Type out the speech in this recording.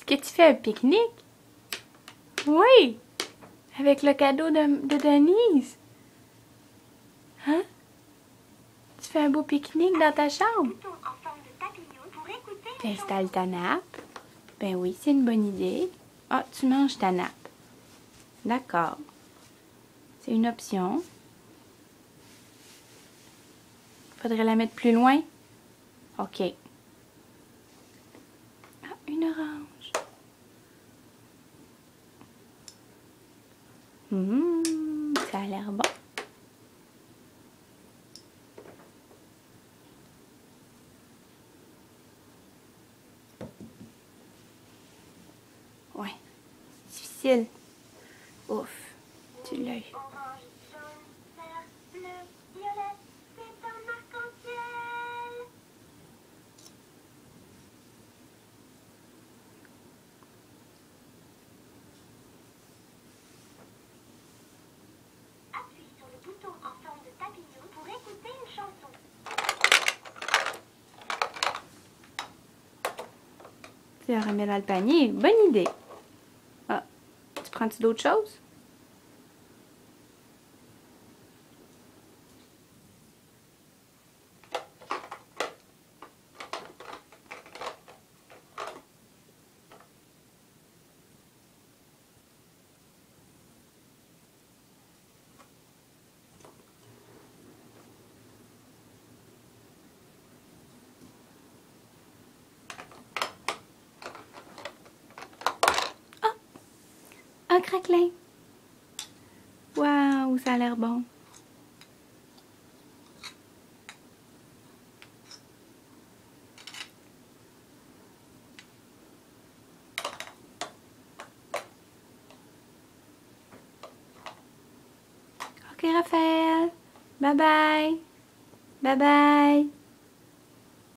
que tu fais un pique-nique? Oui! Avec le cadeau de Denise. Hein? Tu fais un beau pique-nique dans ta chambre? T'installes ta nappe. Ben oui, c'est une bonne idée. Ah, tu manges ta nappe. D'accord. C'est une option. Faudrait la mettre plus loin? OK. Ah, une orange. Ça a l'air bon. Ouais. Difficile. Ouf. Tu l'as eu. Tu la remets dans le panier. Bonne idée. Ah, tu prends-tu d'autres choses? Un craquelin. Waouh, ça a l'air bon. Ok, Raphaël. Bye bye. Bye bye.